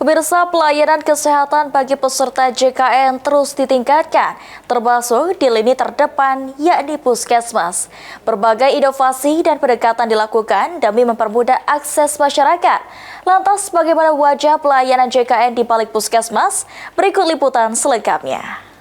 Pemirsa, pelayanan kesehatan bagi peserta JKN terus ditingkatkan, termasuk di lini terdepan yakni puskesmas. Berbagai inovasi dan pendekatan dilakukan demi mempermudah akses masyarakat. Lantas bagaimana wajah pelayanan JKN di balik puskesmas? Berikut liputan selengkapnya.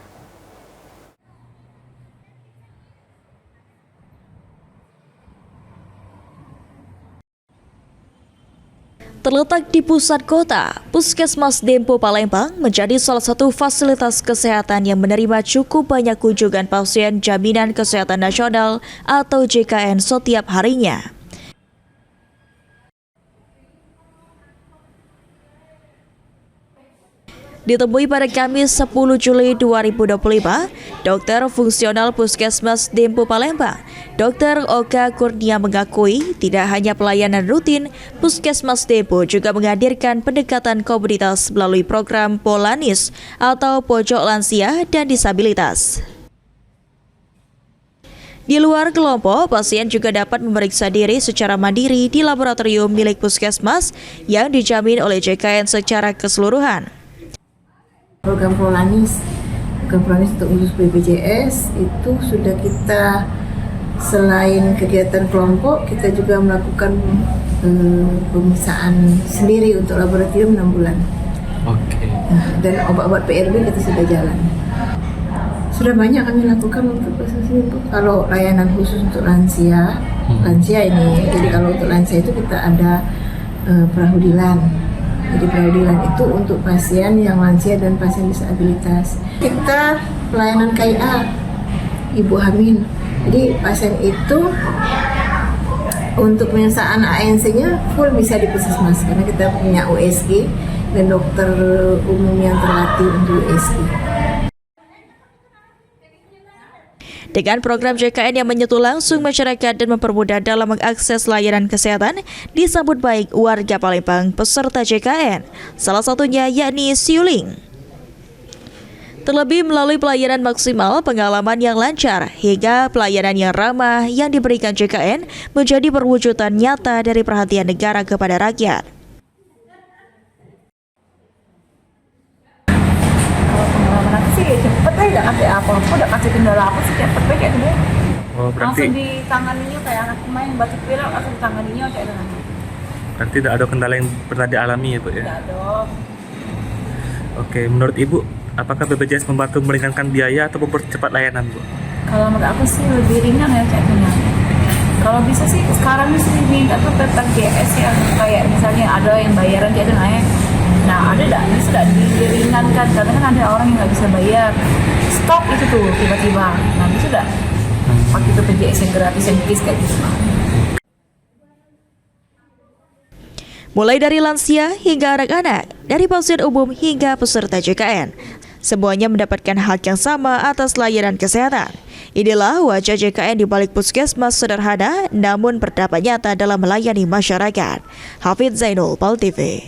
Terletak di pusat kota, Puskesmas Dempo Palembang menjadi salah satu fasilitas kesehatan yang menerima cukup banyak kunjungan pasien Jaminan Kesehatan Nasional atau JKN setiap harinya. Ditemui pada Kamis 10 Juli 2025, Dokter Fungsional Puskesmas Dempo Palembang, Dr. Oka Kurnia mengakui tidak hanya pelayanan rutin, Puskesmas Dempo juga menghadirkan pendekatan komunitas melalui program Polanis atau Pojok Lansia dan Disabilitas. Di luar kelompok, pasien juga dapat memeriksa diri secara mandiri di laboratorium milik Puskesmas yang dijamin oleh JKN secara keseluruhan. Program Polanis untuk khusus BPJS itu sudah kita, selain kegiatan kelompok, kita juga melakukan pemeriksaan sendiri untuk laboratorium 6 bulan. Oke. Dan obat-obat PRB kita sudah jalan. Sudah banyak kami lakukan untuk kalau layanan khusus untuk lansia, ini. Jadi kalau untuk lansia itu kita ada prahudilan. Jadi prahudilan itu untuk pasien yang lansia dan pasien disabilitas. Kita pelayanan KIA, ibu hamil. Jadi pasien itu untuk pemeriksaan ANC-nya full bisa di puskesmas karena kita punya USG dan dokter umum yang terlatih untuk USG. Dengan program JKN yang menyentuh langsung masyarakat dan mempermudah dalam mengakses layanan kesehatan, disambut baik warga Palembang peserta JKN, salah satunya yakni Siuling. Terlebih melalui pelayanan maksimal, pengalaman yang lancar, hingga pelayanan yang ramah yang diberikan JKN menjadi perwujudan nyata dari perhatian negara kepada rakyat. Cepet aja, nggak ada apa-apa, udah kasih kendala apa sih, cepet aja gitu. Oh, berarti langsung ditanganinya kayak anak pemain batuk pilek, langsung ditanganinya kayak dengan. Berarti tidak ada kendala yang pernah dialami ya, Bu ya? Tidak ada. Oke, menurut Ibu, apakah BPJS membantu meringankan biaya atau mempercepat layanan, Bu? Kalau menurut aku sih lebih ringan ya kayaknya. Kalau bisa sih sekarang sih minta tuh PPJS yang kayak misalnya ada yang bayaran dia naik. Nah ada dah, ini sudah diringankan karena kan ada orang yang nggak bisa bayar, stop itu tuh tiba-tiba. Nah ini sudah pakai BPJS yang gratis yang kis kayak gitu. Mulai dari lansia hingga anak-anak, dari pasien umum hingga peserta JKN, semuanya mendapatkan hak yang sama atas layanan kesehatan. Inilah wajah JKN di balik puskesmas sederhana namun berdampak nyata dalam melayani masyarakat. Hafidz Zainul, PAL TV.